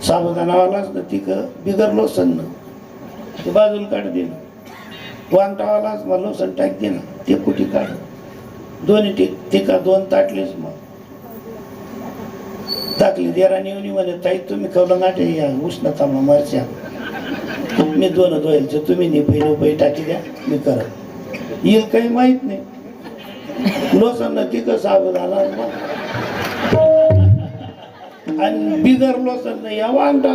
साबुदाणावालाच ना ती बिगर लोसन ना ते बाजूला काढ दे ना, वांगटावालाच मग लोसन टाक दे ना ते कुठे काढ, दोन्ही टिका दोन ताटलीच मग टाकली. देराणी येऊन म्हणे ताई तुम्ही कवलं गाठे या उष्णता मग मरच्या मी दोन धुवायचे तुम्ही निपई टाकी द्या मी करत येईल काही माहित नाही. लोसन टिक साबुदाणा आणि बिगर लोसन या वांगटा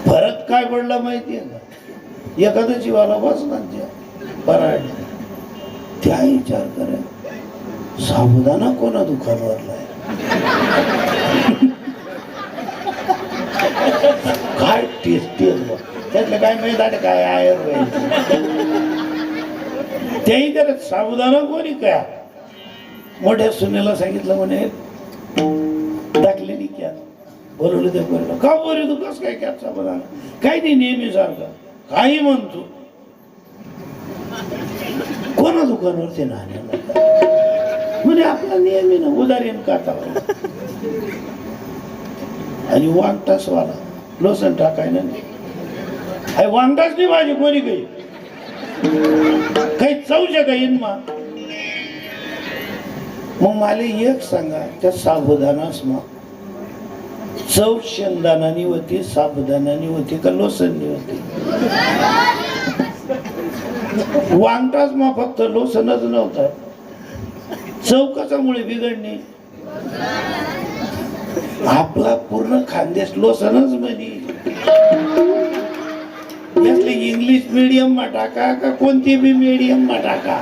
फरक काय पडला माहितीये का? एखादा जीवाला बसणार बराड त्या विचार करे साबुदाणा कोणा दुकानवरला काय टेस्टी त्यातलं काय माहित काय आहे तेही तर साबुदाणा कोणी काय मोठ्या सुनेला सांगितलं म्हणे टाकलेली क्या बोलवलं ते बोललं का बोल तू कस काय कॅप साबुदाणा काही नाही नेहमी सारखं काही म्हणतो कोणा दुकानावरती ना म्हणे आपला नेहमी ना उदारीन काता आणि वांगटास वाला लोसन टाकायला नाही वांगटाच नाही माझी कोणी काही चौच्या काही मग मला एक सांगा त्या साबुदाणास मग चव शेंगदाणानी होती साबुदाणानी होती का लोसननी होती? वांगटाच मग फक्त लोसनच नव्हता. चव कशामुळे बिघडणे? आपला पूर्ण खानदेश लोसनच म्हणे. यातले इंग्लिश मीडियम मा टाका का कोणती बी मीडियम मा टाका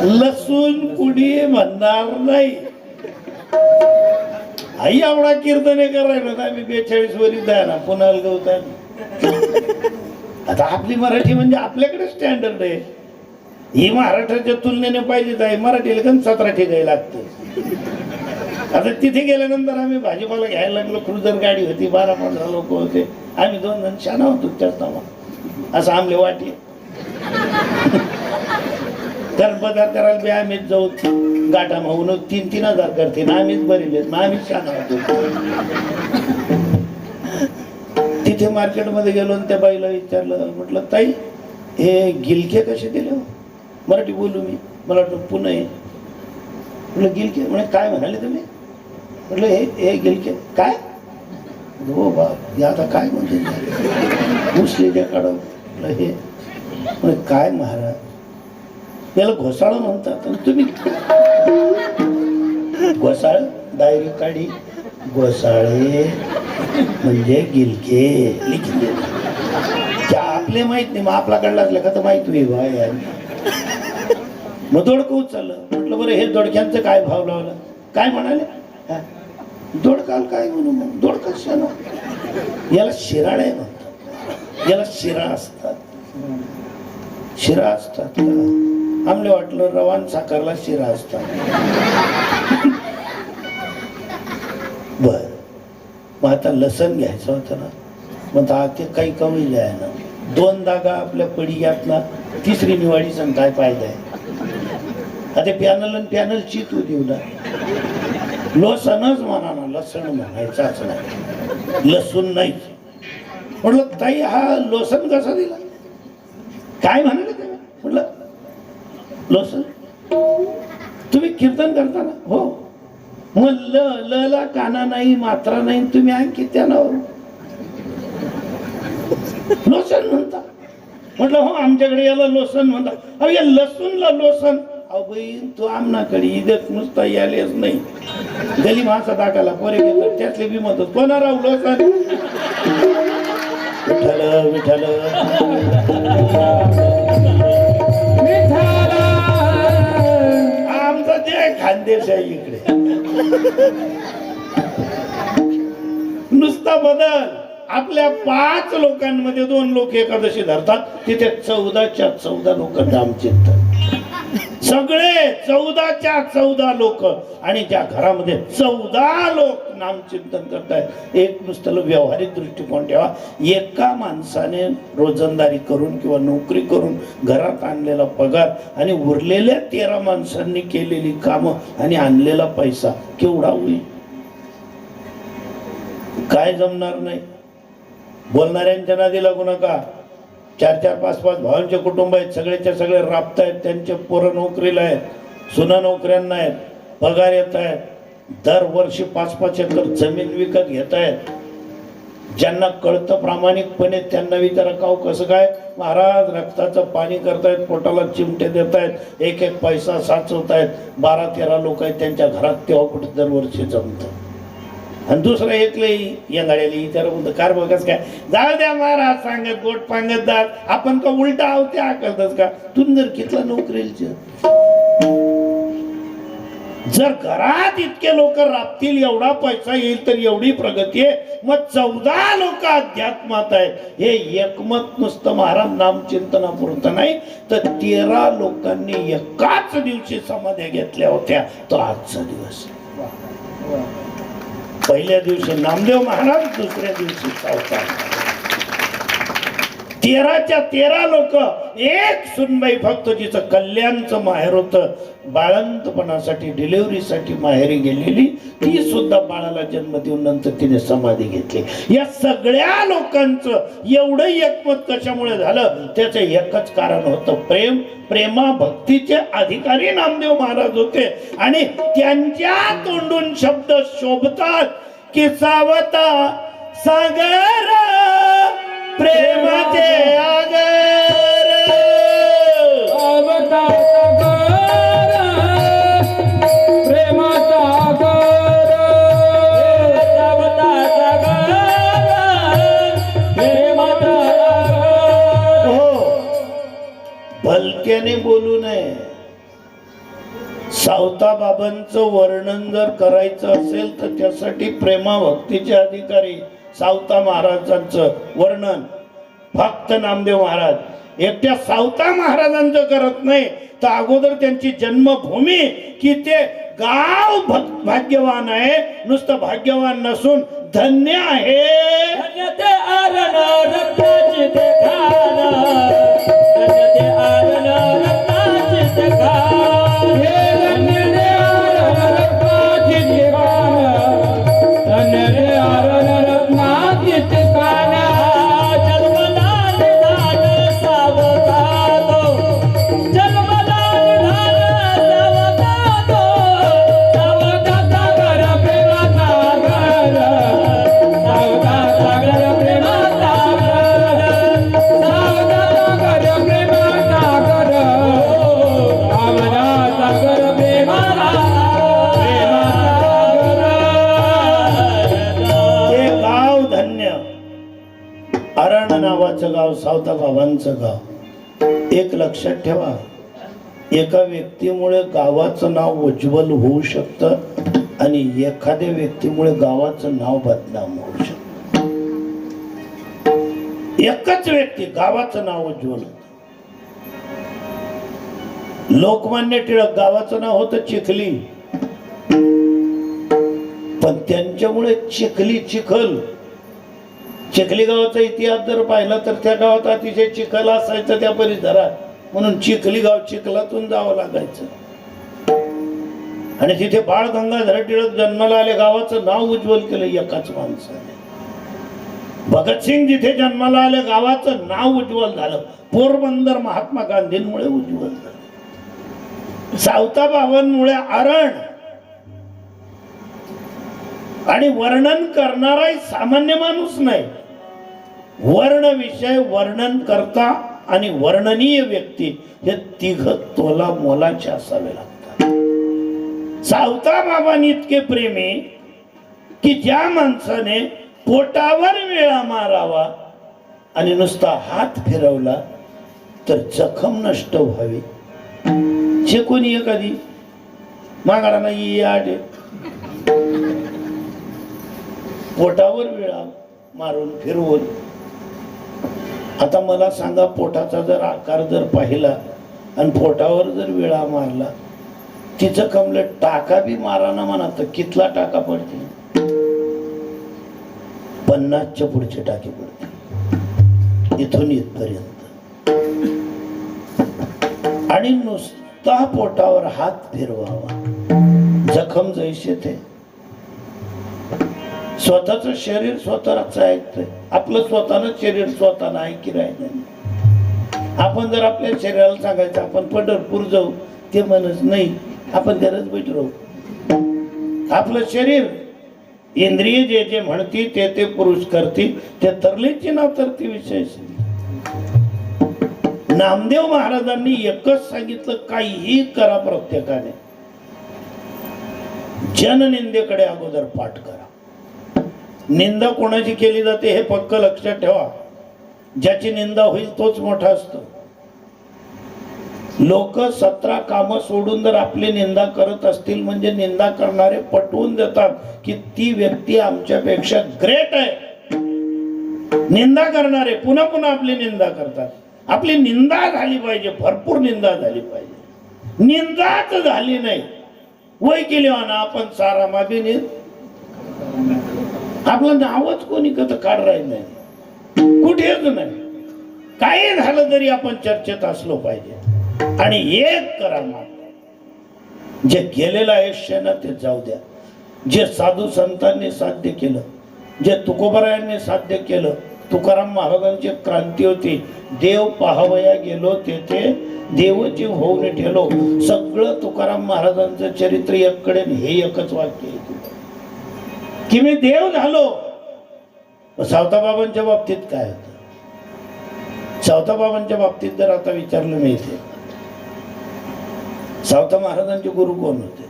लसूण कुणी म्हणणार नाही. आई आवडा कीर्तने करायला आम्ही 42 वरी द्या ना पुन्हा गवतात. आता आपली मराठी म्हणजे आपल्याकडे स्टँडर्ड आहे. ही महाराष्ट्राच्या तुलनेने पाहिजेच आहे. मराठीला कम 17 ठिकाणी लागतं. आता तिथे गेल्यानंतर आम्ही भाजीपाला घ्यायला लागलो. क्रुझर गाडी होती 12-15 लोक होते. आम्ही 2 जण शाना होतो त्याच नावा असं आमले वाटी तर पदार्थ करायला बी आम्हीच जाऊ गाठा म्हणून 3,000 करते ना आम्हीच बरेच मग आम्हीच शाना होतो. तिथे मार्केटमध्ये गेलो आणि त्या बाईला विचारलं म्हटलं ताई हे गिलके कसे दिले? मराठी बोलू मी मला वाटतं पुणे आहे. म्हटलं गिलके म्हणजे काय म्हणाले तुम्ही? म्हटलं हे गिलके काय? हो बाप या आता काय म्हणते मुसलीच्या काढून हे म्हणजे काय महाराज याला घोसाळ म्हणतात. तुम्ही घोसाळ डायरी काढी घोसाळे म्हणजे गिलके लिखले त्या आपले माहित नाही. मग आपला कडला असलं का तर माहित होई बाय. मग दोडकं उचललं. म्हटलं बरं हे दोडक्यांचं काय भाव लावला? काय म्हणाले? दोडकाल काय म्हणू? मग दोडका शाना याला शिराळे म्हणतात. याला शिरा असतात. शिरा असतात आमले वाटलं रवान साखरला शिरा असतात. बर मग आता लसण घ्यायचं होतं ना मग ते काही कमी जाय ना 2 दागा आपल्या पडियात ना 3री निवाडी सण काय फायदा आहे? आता पॅनल आणि पॅनल चितू देऊ ना लोसनच म्हणा ना लसण म्हणायचाच नाही लसूण नाही. म्हटलं ताई हा लोसन कसा दिला? काय म्हणाले तुम्ही? म्हटलं लोसन तुम्ही कीर्तन करता ना? हो. मग ल ला काना नाही मात्रा नाही तुम्ही आणखी त्यानं लोसन म्हणता? म्हटलं हो आमच्याकडे याला लोसन म्हणतात. अहो या लसूणला लोसन? अहो बहीण तू आमनाकडे इदत नुसता यालेच नाही गली माणसा टाकायला पोरे घेतात त्यातले बी म्हणतात कोणा राहू लोसन? विठ्ठल विठ्ठल आमचा जे खानदेश आहे इकडे नुसता बदल. आपल्या 5 लोकांमध्ये 2 लोक एकादशी धरतात तिथे 14च्या 14 लोक नामचिंतन. सगळे 14च्या 14 लोक आणि ज्या घरामध्ये 14 लोक नामचिंतन करतायत. एक नुसतं व्यावहारिक दृष्टिकोन ठेवा. एका माणसाने रोजंदारी करून किंवा नोकरी करून घरात आणलेला पगार आणि उरलेल्या 13 माणसांनी केलेली कामं आणि आणलेला पैसा केवढा होईल? काय जमणार नाही. बोलणाऱ्यांच्या नादी लागू नका. 4-4, 5-5 भावांचे कुटुंब आहेत, सगळेच्या सगळे राबतायत, त्यांचे पोरं नोकरीला आहेत, सुना नोकऱ्यांना आहेत, पगार येत आहेत, दरवर्षी 5-5 एकर जमीन विकत घेत आहेत. ज्यांना कळतं प्रामाणिकपणे त्यांना विचारा, काव कसं काय महाराज रक्ताचं पाणी करतायत, पोटाला चिमटे देत आहेत, एक एक पैसा साचवतायत. 12-13 लोक आहेत त्यांच्या घरात, तेव्हा कुठे दरवर्षी जमतं. आणि दुसरं एकलंही यंगाड्याली विचारा म्हणतं कार बघच काय, जाऊ द्या महाराज सांगत गोट पांगत दार, आपण का उलटा आहोत ते आकलतच का. तुम्ही जर घेतला नोकरीचे, जर घरात इतके लोक राबतील, एवढा पैसा येईल तर एवढी प्रगती आहे. मग 14 लोक अध्यात्मात आहेत. हे एकमत नुसतं महाराज नामचिंतनापुरतं नाही, तर 13 लोकांनी एकाच दिवशी समाध्या घेतल्या होत्या. तो आजचा दिवस. पहिल्या दिवशी नामदेव महाराज, दुसऱ्या दिवशी सावकार. 13च्या 13 लोक. एक सुनबाई फक्त जिचं कल्याणचं माहेर होतं, बाळंतपणासाठी डिलिव्हरीसाठी माहेरी गेलेली, ती सुद्धा बाळाला जन्म देऊन नंतर तिने समाधी घेतली. या सगळ्या लोकांचं एवढं एकमत कशामुळे झालं, त्याचं एकच कारण होतं प्रेम. प्रेमा भक्तीचे अधिकारी नामदेव महाराज होते. आणि त्यांच्या तोंडून शब्द शोभतात की सावता सागर प्रेमाचे आगर, सावता सागर प्रेमाचा आगर, सावता सागर प्रेमाचा आगर. हो, भलत्याने बोलू नये. सावता बाबांचं वर्णन जर करायचं असेल तर त्यासाठी प्रेमा भक्तीचे अधिकारी सावता महाराजांचं वर्णन फक्त नामदेव महाराज. एकट्या सावता महाराजांचं करत नाही, तर अगोदर त्यांची जन्मभूमी की ते गाव भाग्यवान आहे. नुसतं भाग्यवान नसून धन्य आहे. धन्य ते आरण रत्नाची ते खान, धन्य ते आरण रत्नाची ते खान, हे धन्य ते आरण रत्नाची ते खान, धन्य ते आरण रत्नाची ते खान. जन्मला निधान सावता तो, जन्मला निधान सावता तो, सावता सागर प्रेमाचा घर, सावता सागर प्रेमाचा घर, सावता सागर प्रेमाचा घर, सावता सागर प्रेमाचा घर. ते गाव धन्य. अरण नावाचं गाव सावता बाबांचं गाव. एक लक्षात ठेवा, एका व्यक्तीमुळे गावाचं नाव उज्ज्वल होऊ शकतं आणि एखाद्या व्यक्तीमुळे गावाचं नाव बदनाम होऊ शकतं. एकच व्यक्ती गावाचं नाव उज्ज्वल होतं. लोकमान्य टिळक गावाचं नाव होतं चिखली, पण त्यांच्यामुळे चिखली गावाचा इतिहास जर पाहिला तर त्या गावात अतिशय चिखल असायचं त्या परिसरात, म्हणून चिखली गाव चिखलातून जावं लागायचं. आणि तिथे बाळ गंगाधर टिळक जन्माला आले, गावाचं नाव उज्ज्वल केलं एकाच माणसाने. भगतसिंग जिथे जन्माला आले, गावाचं नाव उज्ज्वल झालं. पोरबंदर महात्मा गांधींमुळे उज्ज्वल झालं. सावता बाबांमुळे अरण. आणि वर्णन करणारा सामान्य माणूस नाही, वर्ण विषय वर्णन करता आणि वर्णनीय व्यक्ती हे तिघ तोला मोलाचे असावे लागतात. सावता बाबांनी इतके प्रेमी की ज्या माणसाने पोटावर वेळा मारावा आणि नुसता हात फिरवला तर जखम नष्ट व्हावी. जे कोणी एखादी मागाडा नाही आडे पोटावर वेळा मारून फिरवून. आता मला सांगा, पोटाचा जर आकार जर पाहिला आणि पोटावर जर वेळा मारला, तिचं कमलं टाका बी मारा ना म्हणा तर कितला टाका पडते? 50च्या पुढचे टाके पडते, इथून इथपर्यंत. आणि नुसता पोटावर हात फिरवावा, जखम जैसे ते. स्वतःचं शरीर स्वतःच ऐकतंय. आपलं स्वतःनं शरीर स्वतःनं ऐकी राहिलं. आपण जर आपल्या शरीराला सांगायचं आपण पंढरपूर जाऊ, ते म्हणत नाही, आपण घरच बैठ राहू. आपलं शरीर इंद्रिय जे जे म्हणती ते ते पुरुष करती, ते तरलीची नाव तरती विषय. नामदेव महाराजांनी एकच सांगितलं, काहीही करा प्रत्येकाने, जननिंदेकडे अगोदर पाठ करा. निंदा कोणाची केली जाते हे पक्क लक्षात ठेवा. ज्याची निंदा होईल तोच मोठा असतो. लोक 17 कामं सोडून जर आपली निंदा करत असतील म्हणजे निंदा करणारे पटवून देतात की ती व्यक्ती आमच्यापेक्षा ग्रेट आहे. निंदा करणारे पुन्हा पुन्हा आपली निंदा करतात. आपली निंदा झाली पाहिजे, भरपूर निंदा झाली पाहिजे. निंदाच झाली नाही, वय केली ना आपण सारा मागे आपलं नावच कोणी कधी काढ राहिलं नाही, कुठेच नाही. काही झालं तरी आपण चर्चेत असलो पाहिजे. आणि एक करा मात्र, जे गेलेलं आयुष्य ना ते जाऊ द्या. जे साधू संतांनी साध्य केलं, जे तुकोबारायांनी साध्य केलं, तुकाराम महाराजांची क्रांती होती, देव पाहावया गेलो तेथे देवची होऊन ठेलो. सगळं तुकाराम महाराजांचं चरित्र एककडे हे एकच वाक्य आहे की मी देव झालो. सावताबाबांच्या बाबतीत काय होतं? सावताबाबांच्या बाबतीत जर आता विचारलं मी इथे, सावता महाराजांचे गुरु कोण होते?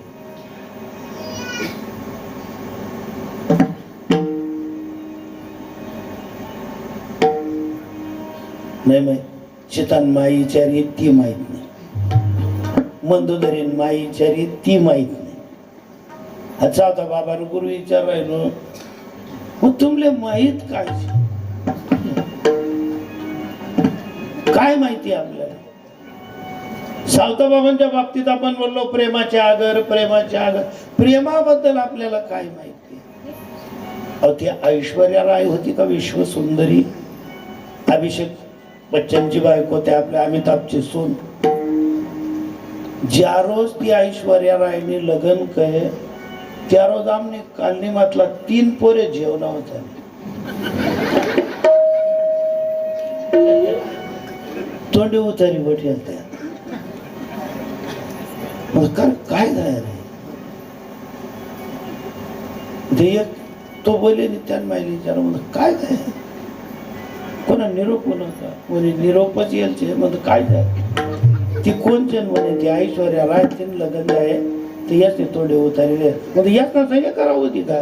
नाही माहित. शितान माईचारी ती माहित नाही, मंदोदरीन माईचारी ती माहित नाही. अच्छा होता बाबानं गुरु विचार राहिलो, मग तुमले माहित काय माहिती आपल्याला? सावताबाबांच्या बाबतीत आपण बोललो प्रेमाचे आगर, प्रेमाचे आगर. प्रेमाबद्दल आपल्याला काय माहिती? अहो ती ऐश्वर्या राय होती का विश्वसुंदरी? अभिषेक बच्चनची बायको, त्या आपल्या अमिताभची सून. ज्या रोज ती ऐश्वर्या रायने लग्न कहे त्या रोज आमने कालनी मातला 3 पोरे जेवणा होता. तोंडी उतारी बटी काय झालं रे? तो बोले त्यान माहिती विचार काय झालं, कोणा निरोप होता म्हणे निरोपच यायचे. मग काय झालं? ती कोणचे म्हणे ती ऐश्वर्या राय तिने लग्न आहे तर याच तोंडे उतारले. मग याच ना संगे करावं होती का?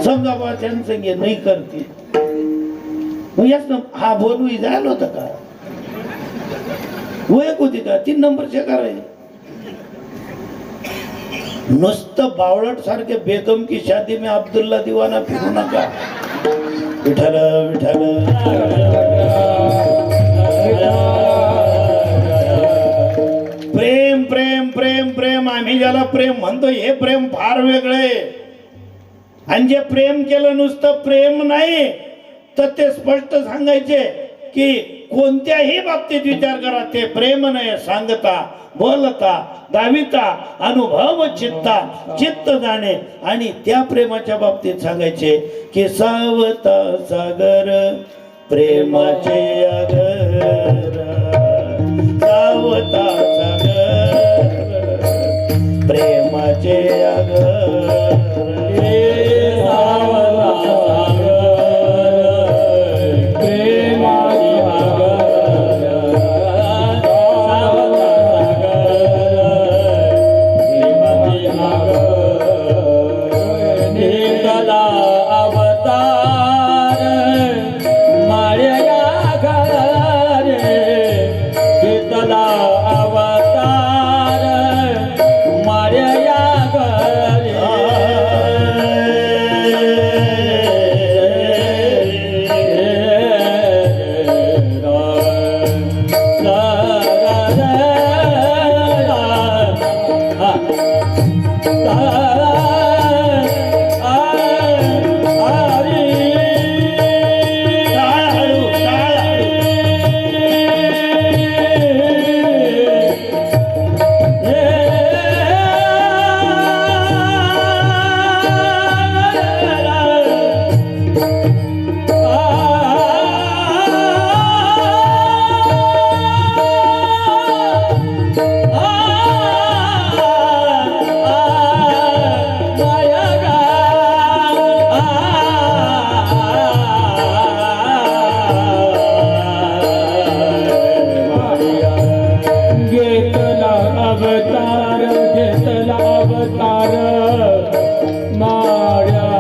समजा बा त्यानं संगे नाही करते मग याच ना हा बोलू जायला होता का? वयक होती का? 3 नंबरचे करायचे. नुसतं बावळट सारखे बेगम की शादी में अब्दुल्ला दिवाना फिरू नका. विठ्ठल विठ्ठल प्रेम प्रेम प्रेम प्रेम आम्ही ज्याला प्रेम म्हणतो हे प्रेम फार वेगळे. आणि जे प्रेम केलं नुसतं प्रेम नाही तर ते स्पष्ट सांगायचे की कोणत्याही बाबतीत विचार करा ते प्रेम नाही. सांगता, बोलता, दाविता, अनुभव चित्ता, चित्त जाणे. आणि त्या प्रेमाच्या बाबतीत सांगायचे की सावता सागर प्रेमाचे आगर, सावता सागर प्रेमाचे आगर, अवतार माळ्या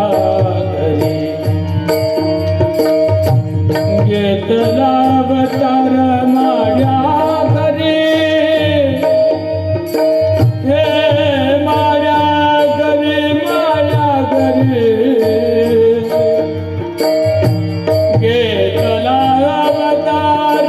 घरी घेतला अवतार माळ्या घरी हे माळ्या घरी घेतला अवतार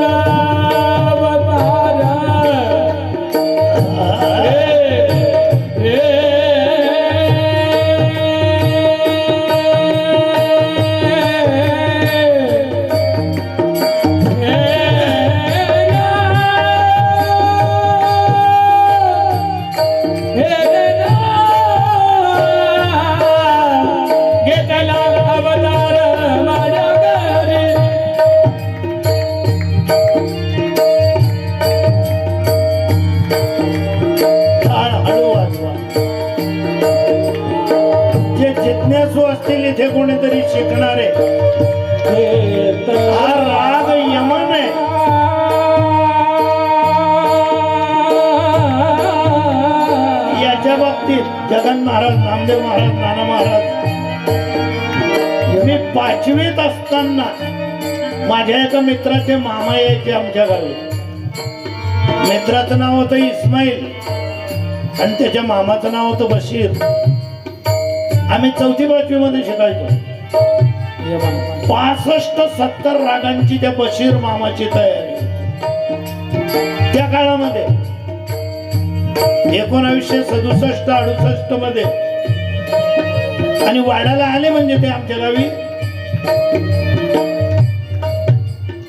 जिज्ञासू असतील इथे कोणीतरी शिकणारे हा राग यमन आहे. याच्या बाबतीत जगन महाराज, नामदेव महाराज, नाना महाराज, मी 5वीत असताना माझ्या एका मित्राचे मामा यायचे आमच्या गावी. मित्राचं नाव होतं इस्माईल आणि त्याच्या मामाचं नाव होतं बशीर. आम्ही 4थी-5वी मध्ये शिकायचो. 65-70 रागांची त्या बशीर मामाची तयारी त्या काळामध्ये 1967-68 मध्ये. आणि वाड्याला आले म्हणजे ते आमच्या गावी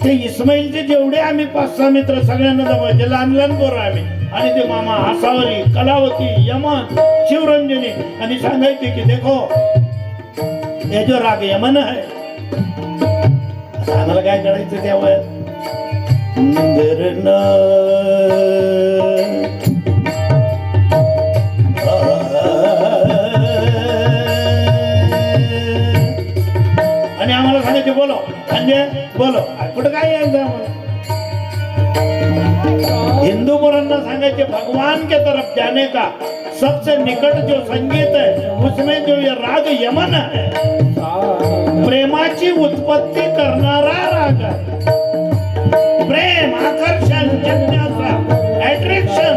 ते इस्माईलचे जेवढे आम्ही 5-6 मित्र सगळ्यांना जमायचे, लहान लहान पोरं आम्ही. आणि ते मामा आसावरी, कलावती, यमन, शिवरंजनी आणि सांगायचे की देखो हे जो राग यमन आहे. आम्हाला काय करायचं त्या वयात आणि आम्हाला सांगायचे बोलो म्हणजे बोलो. कुठं काय यायचं आम्हाला. हिंदू मुलांना सांगायचे भगवान के तरफ जाने का सबसे निकट जो संगीत है उसमें जो ये राग यमन है, प्रेमाची उत्पत्ती करणारा राग आहे. प्रेम, आकर्षण, जिज्ञासा, अट्रॅक्शन.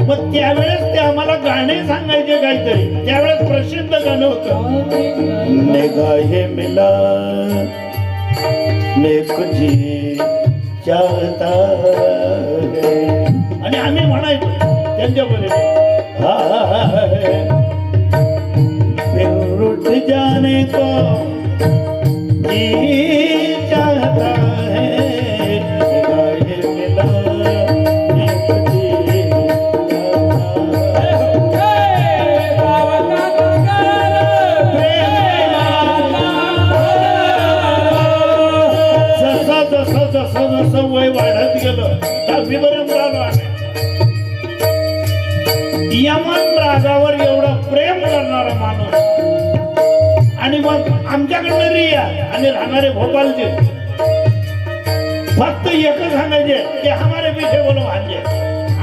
मग त्यावेळेस ते आम्हाला गाणे सांगायचे काहीतरी. त्यावेळेस प्रसिद्ध गाणं होतं निगाहे मिला मैं तुझे चाहता है. आणि आम्ही म्हणायचो त्यांच्या बरोबर फिर उठ जाने को जी चाहता है. निगाहे मिला मैं तुझे जसं वय वाढत गेलं 10वीपर्यंत आलो आम्ही. यमन रागावर एवढं प्रेम करणारा माणूस. आणि मग आमच्याकडनं रिया आणि राहणारे भोपालचे फक्त एकच सांगायचे की हमारे पीछे बोलो भांजे.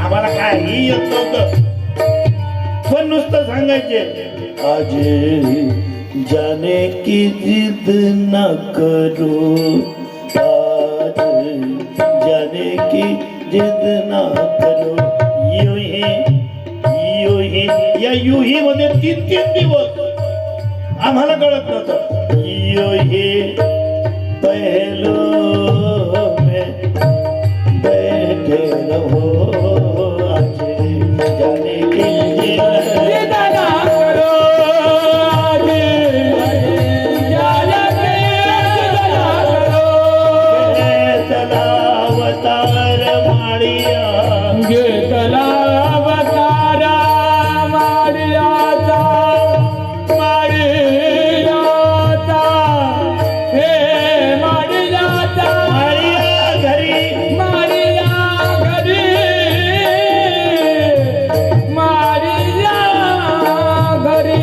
आम्हाला काही येत नव्हतं पण नुसतं सांगायचे आज जाने की जिद न करो, जाने की जिद ना करो. या युही मध्ये 3 दिवस आम्हाला कळत नव्हतं. युही पहलो में बैठे रहो आज जाने की जिद ना करो. अवतार माळिया घेतला अवतार माळियाचा माळियाचा हे माळियाचा माळिया घरी माळिया घरी माळिया घरी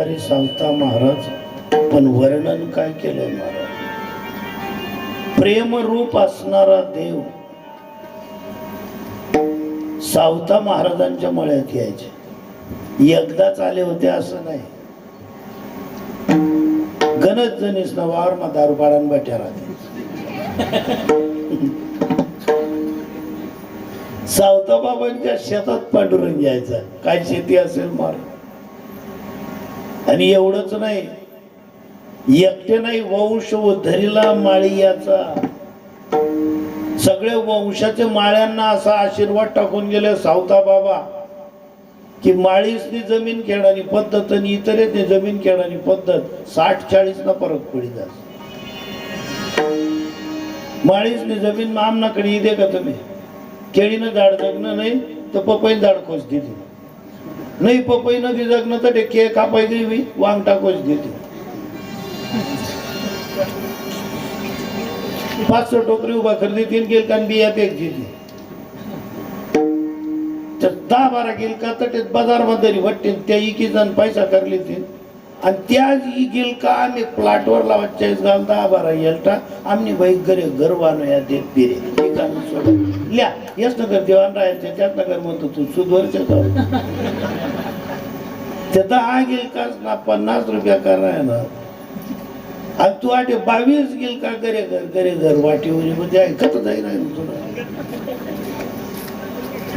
रे सावता महाराज, पण वर्णन काय केलंय महाराज. प्रेम रूप असणारा देव सावता महाराजांच्या मळ्यात यायचे. एकदाच आले होते असं नाही, गणच जणीस ना वावर मा दारू पाडान बैठ्या राहते. सावता बाबांच्या शेतात पांडुरंग यायचा. काय शेती असेल मार. आणि एवढंच नाही, एकटे नाही, वंश उद्धरीला माळी याचा. सगळे वंशाच्या माळ्यांना असा आशीर्वाद टाकून गेले सावता बाबा की माळीसनी जमीन खेळणारी पद्धत आणि इतरेच जमीन खेळणारी पद्धत 60-40 ना फरक पडी जात. माळीसनी जमीन आमनाकडे दे का तुम्ही, केळीनं झाड जगणं नाही तर पपई झाड खोच देते, नाही पपई नदी जगणं तर के कापाय देवी वांग टाकोच देते. 500 टोकरी उभा कर देतील गेल का बिया पेक देते. तर 10-12 गेल का तर बाजार मध्ये वाटते त्या इकी जण पैसा करले आणि त्या गेल का आम्ही प्लॉटवर लावत 40 गाव 10-12 येलटा आम्ही बाई घरे गरवानो या देत पिरे ल्या यस नगर देवान राहायचे त्याच नगर म्हणतो तू सुधवरचे जाऊ ते 10 गेल का ना 50 रुपया कराय ना. आणि तू आठे 22 गेल का घरे घर वाटीवर म्हणजे ऐकत जाईल तुला.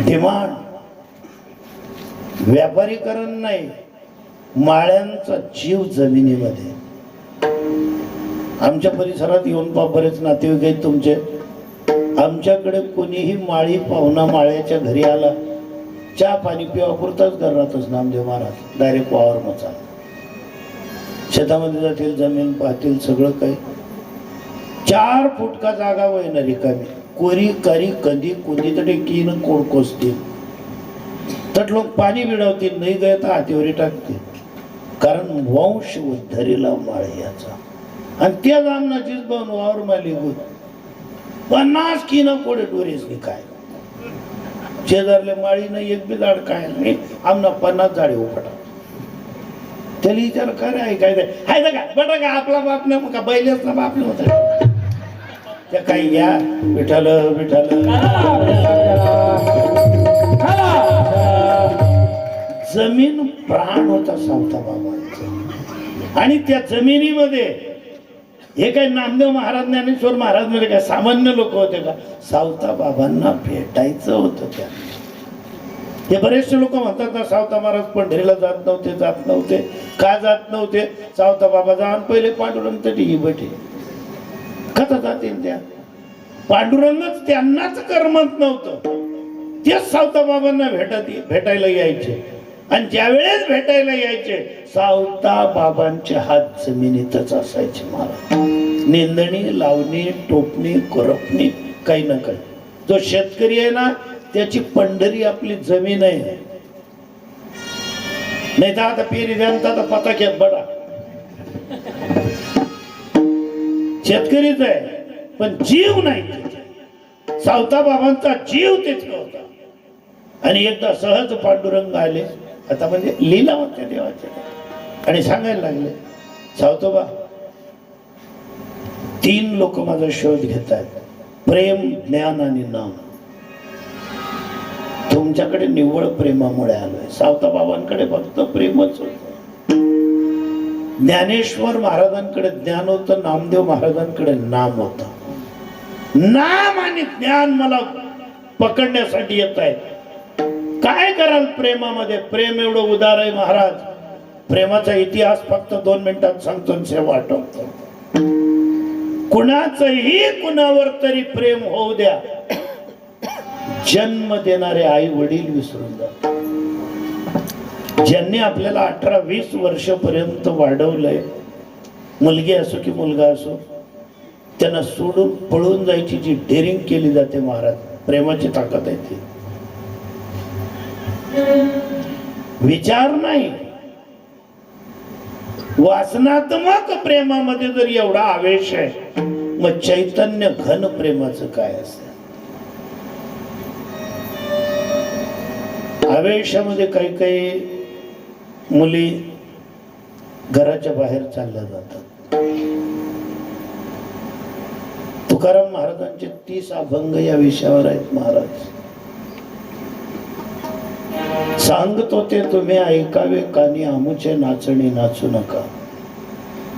डिमांड व्यापारीकरण नाही, माळ्यांचा जीव जमिनीमध्ये. आमच्या परिसरात येऊन पा बरेच नातेवाईक आहेत तुमचे. आमच्याकडे कोणीही माळी पाहुणा माळ्याच्या घरी आला, चहा पाणी पिवापुरताच घरातच नामदेव महाराज डायरेक्ट वावर मचा. शेतामध्ये जातील, जमीन पाहतील, सगळं काही. 4 फुटका जागा होईना रिकामी, कोरी कारी कधी कोणी तरी कीन कोण कोसतील तर लोक पाणी बिडवतील, नाही गये तर हातीवरी टाकतील. कारण वंश उद्धरीला माळे याचा. आणि त्या जामनाचीच बन वावर माली 50 किन कोडे टोरेस काय शेजारले माळी नाही एक बी झाड काय नाही, आमना 50 झाडे उपटा. त्याला विचार काय आहे काय हाय का बटा का आपला बाप नाही मग का बैलेच ना बाप नव्हता त्या काही या विठाल विठाल. जमीन प्राण होता सावता बाबांचा. आणि त्या जमिनीमध्ये हे काय नामदेव महाराज ज्ञानेश्वर महाराज मध्ये काय सामान्य लोक होते का, सावता बाबांना भेटायचं होतं. त्या हे बरेचसे लोक म्हणतात ना सावता महाराज पंढरीला जात नव्हते. का जात नव्हते? सावता बाबा जाण पहिले पांडुरंग तटी बैठे कथा जातील त्या. पांडुरंगच त्यांनाच करमत नव्हतं, तेच सावता बाबांना भेटायला यायचे. आणि ज्या वेळेस भेटायला यायचे सावता बाबांचे हात जमिनीतच असायचे. महाराज निंदणी, लावणी, टोपणी, खुरपणी काही ना काही. जो शेतकरी आहे ना त्याची पंढरी आपली जमीन आहे. नाही तर आता पेरी द्यांता तर पताक्यात बडा शेतकरीच आहे, पण जीव नाही. सावता बाबांचा जीव तितका होता. आणि एकदा सहज पांडुरंग आले, आता म्हणजे लीला होत्या देवाच्या, आणि सांगायला लागले सावतोबा 3 लोक माझा शोध घेत आहेत, प्रेम, ज्ञान आणि नाम. तुमच्याकडे निव्वळ प्रेमामुळे आलोय. सावता बाबांकडे फक्त प्रेमच होत. ज्ञानेश्वर महाराजांकडे ज्ञान होतं, नामदेव महाराजांकडे नाम होतं. नाम आणि ज्ञान मला पकडण्यासाठी येत आहे. काय कराल प्रेमामध्ये? प्रेम एवढं उदार आहे महाराज. प्रेमाचा इतिहास फक्त 2 मिनिटात सांगतो, सेवा आठवतो. कुणाचंही कुणावर तरी प्रेम होऊ द्या, जन्म देणारे आई वडील विसरून जातात. ज्यांनी आपल्याला 18-20 वर्षापर्यंत वाढवलंय, मुलगी असो की मुलगा असो, त्यांना सोडून पळून जायची जी डेअरिंग केली जाते महाराज, प्रेमाची ताकद आहे ती. विचार नाही, वासनात्मक प्रेमामध्ये जर एवढा आवेश आहे, मग चैतन्य घन प्रेमाचं काय असतं? आवेशामध्ये काही काही मुली घराच्या बाहेर चालल्या जातात. तुकाराम महाराजांचे 30 अभंग या विषयावर आहेत. महाराज सांगत होते, तुम्ही ऐकावे कानी आमुचे नाचणी नाचू नका.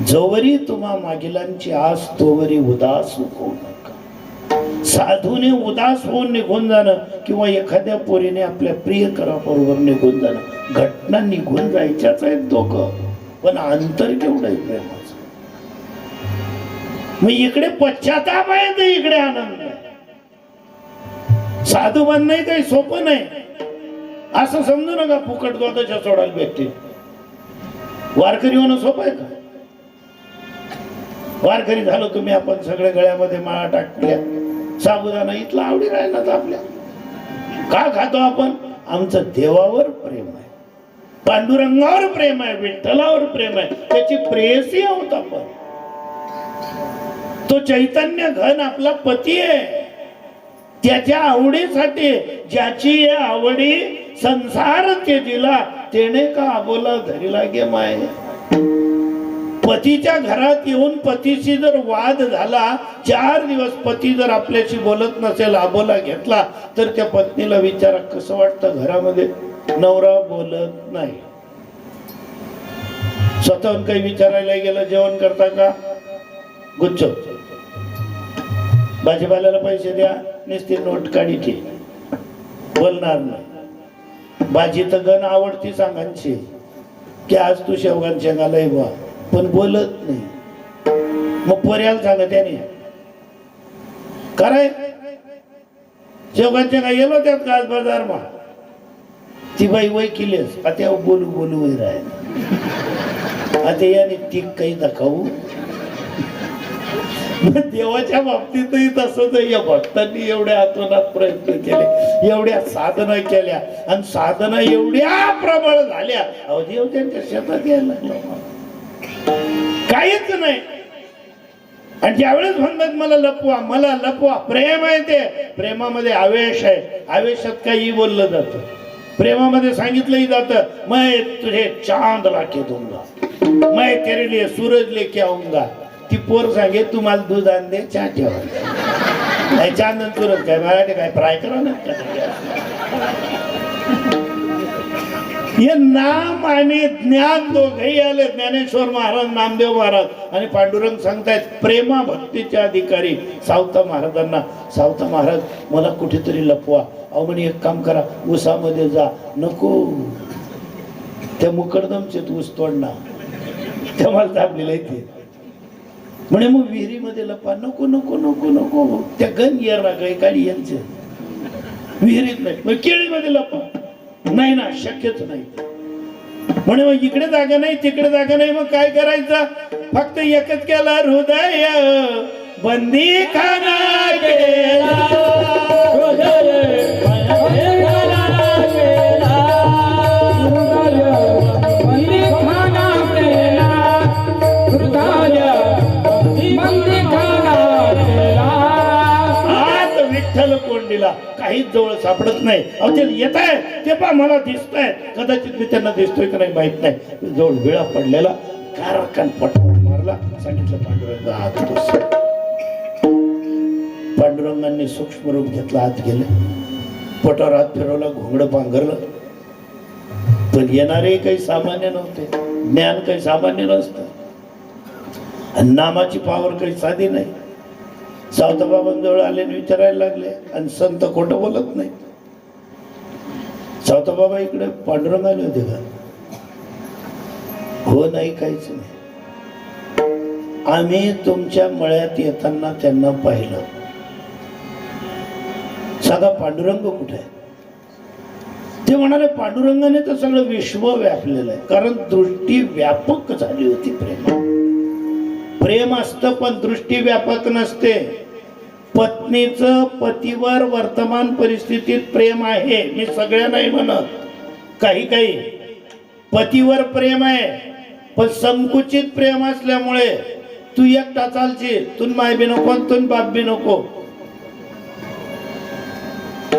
जोवरी तुम्हा मागिलांची आस तोवरी उदास होऊ नका. साधूने उदास होऊन निघून जाणं किंवा एखाद्या पोरीने आपल्या प्रियकराबरोबर निघून जाणं, घटना निघून जायच्याच आहेत दोघं, पण अंतर केवढं आहे प्रेमाचं. मग इकडे पश्चाताप आहे तर इकडे आनंद आहे. साधू बनणं काही सोपं नाही असं समजू नका. फुकट गोदाच्या सोडायला भेटते. वारकरी होणं सोपं आहे का? वारकरी झालो तुम्ही, आपण सगळे गळ्यामध्ये माळा टाकल्या, साबुदाणा इथला आवडी राहिला आपल्या. का खातो आपण? आमचं देवावर प्रेम आहे, पांडुरंगावर प्रेम आहे, विठ्ठलावर प्रेम आहे, त्याची प्रेयसी आहोत आपण. तो चैतन्य घन आपला पती आहे. त्याच्या आवडीसाठी ज्याची आवडी संसार ते दिला, तेने का आबोला धरिला गे माय. पतीच्या घरात येऊन पतीशी जर वाद झाला, 4 दिवस पती जर आपल्याशी बोलत नसेल, आबोला घेतला, तर त्या पत्नीला विचारा कसं वाटतं घरामध्ये नवरा बोलत नाही. स्वतःहून काही विचारायला गेलं, जेवण करता का? गुच्छ. भाजीपाल्याला पैसे द्या, नुसती नोट काढी ठे, बोलणार नाही. भाजी तर गण आवडती सांगायची की आज तू शेवगान शेंगाला बा, पण बोलत नाही. मग पर्याल सांगा त्याने कराय शेवगान शेंगा गेलो त्यात का आज बाजार मा, ती बाई वय केलीस आता बोलू बोलू वय राहील. आता याने ती काही दाखवू. देवाच्या बाबतीतही तसंच आहे. या भक्तांनी एवढ्या आतोनात प्रयत्न केले, एवढ्या साधना केल्या, आणि साधना एवढ्या प्रबळ झाल्या, अहो देव त्यांच्या शेतात यायला लागला, काहीच नाही. आणि ज्यावेळेस म्हणतात मला लपवा, मला लपवा, प्रेम आहे ते. प्रेमामध्ये आवेश आहे. आवेशात काही बोललं जातं, प्रेमामध्ये सांगितलंही जातं, मैं तुझे चांद लाके दूंगा, मैं तेरे लिए सूरज लेके आऊंगा. ती पोर सांगे तुम्हाला दूध आण दे, चहा ठेवा. काय चांदन सूरज काय मराठी काय फ्राय करा ना. हे नाम आणि ज्ञान दोघेही आले. ज्ञानेश्वर महाराज, नामदेव महाराज आणि पांडुरंग सांगतायत प्रेमा भक्तीचे अधिकारी सावता महाराजांना. सावता महाराज मला कुठेतरी लपवा. अहो म्हणे एक काम करा, ऊसामध्ये जा. नको, त्या मुकडदमचे ऊस तोडणार, त्या मला दाबलेलं आहे ते. म्हणे मग विहिरीमध्ये लपा. नको नको नको नको, त्या गण येणार काही काळी यांचे विहिरीत नाही. मग केळीमध्ये लपा. नाही ना, शक्यच नाही. म्हणे मग इकडे जागा नाही, तिकडे जागा नाही, मग काय करायचं? फक्त एकच केला, हृदय बंदी खाना केला, विठ्ठल कोंडीला काहीच जवळ सापडत नाही. अहो ते येत आहे ते पा मला दिसत आहे, कदाचित मी त्यांना दिसतोय का नाही माहित नाही. जवळ वेळा पडलेला कारकान पटवून मारला. सांगितलं पांडुरंग आत बस. पांडुरंगांनी सूक्ष्म रूप घेतला, आत गेले, पोटावर हात फिरवला, घोंगडं पांघरलं. पण येणारे काही सामान्य नव्हते. ज्ञान काही सामान्य नसतं, आणि नामाची पावर काही साधी नाही. सावता बाबांजवळ आले आणि विचारायला लागले, आणि संत खोटं बोलत नाही. सावता बाबा इकडे पांडुरंग आले होते का? हो, नाही, काहीच नाही. आम्ही तुमच्या मळ्यात येताना त्यांना पाहिलं. सांगा पांडुरंग कुठे आहे? ते म्हणाले पांडुरंगाने तर सगळं विश्व व्यापलेलं आहे, कारण दृष्टी व्यापक झाली होती. प्रेम असतं पण दृष्टी व्यापक नसते. पत्नीचं पतीवर वर्तमान परिस्थितीत प्रेम आहे, मी सगळ्या नाही म्हणत. काही काही पतीवर प्रेम आहे, पण संकुचित प्रेम असल्यामुळे तू एकटा चालशील, तुन माय बी नको, तुन बाप बी नको.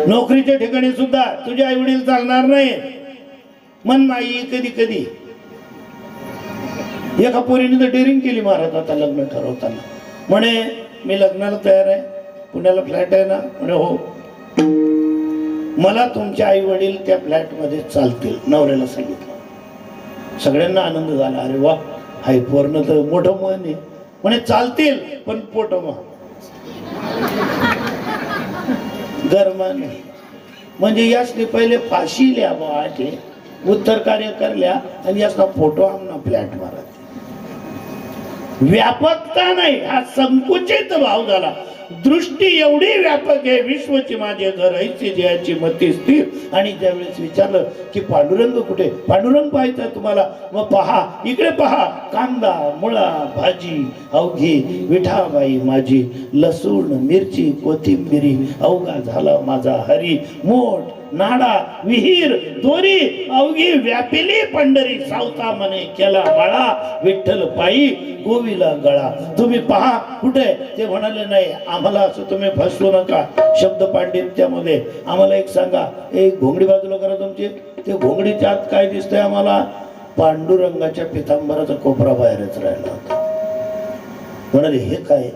नोकरीच्या ठिकाणी सुद्धा तुझे आई वडील चालणार नाही, मन माई कधी कधी. एका पोरीने तर डेअरिंग केली महाराज आता लग्न ठरवताना. म्हणे मी लग्नाला तयार आहे, पुण्याला फ्लॅट आहे ना. म्हणे हो. मला तुमचे आई वडील त्या फ्लॅटमध्ये चालतील, नवऱ्याला सांगितलं. सगळ्यांना आनंद झाला. अरे वा, हाय पोरनं तर मोठं मन आहे. म्हणे चालतील पण पोट गरमाने. म्हणजे यासने पहिले फाशी लिया आठे उत्तर कार्य करल्या आणि यासना फोटो आमना फ्लॅट मारा. व्यापकता नाही, हा संकुचित भाव झाला. दृष्टी एवढी व्यापक आहे, विश्वची माझे घर ऐसे जयाची मती स्थिर. आणि त्यावेळेस विचारलं की पांडुरंग कुठे? पांडुरंग पाहायचा तुम्हाला? मग पहा, इकडे पहा, कांदा मुळा भाजी अवघी विठाबाई माझी, लसूण मिरची कोथिंबिरी अवघा झाला माझा हरी. मोठ नाडा विहीर दोरी अवघी व्यापिली पंढरी, सावता मने केला बाळा विठ्ठल पायी गोविला गळा. तुम्ही पहा कुठे? ते म्हणाले नाही, आम्हाला असं तुम्ही फसवू नका. शब्द पांडित्यामध्ये आम्हाला एक सांगा, एक घोंगडी बाजूला करा तुमची. ते घोंगडीच्या आत काय दिसतंय आम्हाला? पांडुरंगाच्या पितांबराचा कोपरा बाहेरच राहिला होता. म्हणाले हे काय?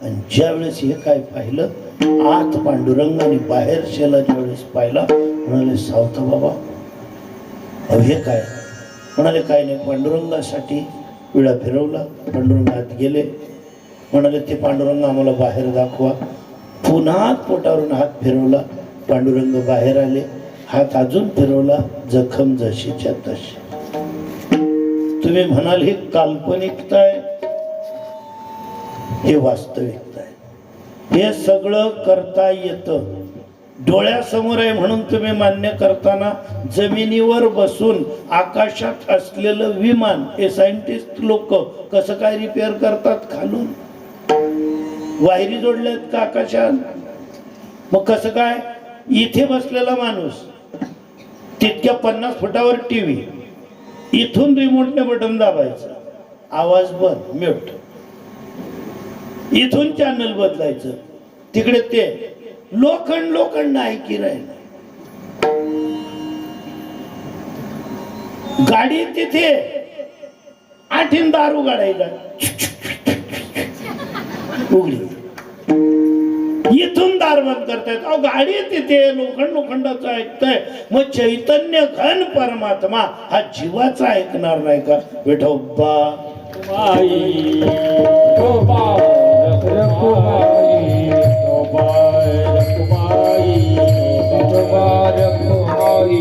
आणि ज्या वेळेस हे काय पाहिलं, आत पांडुरंग आणि बाहेर शेला ज्या वेळेस पाहिला, म्हणाले सावता बाबा अहो हे काय? म्हणाले काय नाही, पांडुरंगासाठी विळा फिरवला, पांडुरंग आत गेले. म्हणाले ते पांडुरंग आम्हाला बाहेर दाखवा. पुन्हा पोटावरून हात फिरवला, पांडुरंग बाहेर आले. हात अजून फिरवला, जखम जशीच्या तशी. तुम्ही म्हणाल हे काल्पनिकता आहे, हे वास्तविकता आहे. हे सगळं करता येतं, डोळ्यासमोर आहे म्हणून तुम्ही मान्य करताना. जमिनीवर बसून आकाशात असलेलं विमान हे सायंटिस्ट लोक कसं काय रिपेअर करतात? खालून वायरी जोडल्यात का आकाशात? मग कसं काय? इथे बसलेला माणूस, तितक्या 50 फुटावर टीव्ही, इथून रिमोटने बटन दाबायचं, आवाज बंद म्यूट, इथून चॅनल बदलायचं, तिकडे ते लोखंड नाही की राहिलं. गाडी तिथे आठीन दारू गाडायला उघडी, इथून दार बंद करतायत. अहो गाडी तिथे लोखंडाचं ऐकताय. मग चैतन्य घन परमात्मा हा जीवाचा ऐकणार नाही का? विठोबा रखुमाई रखुमाई रखुमाई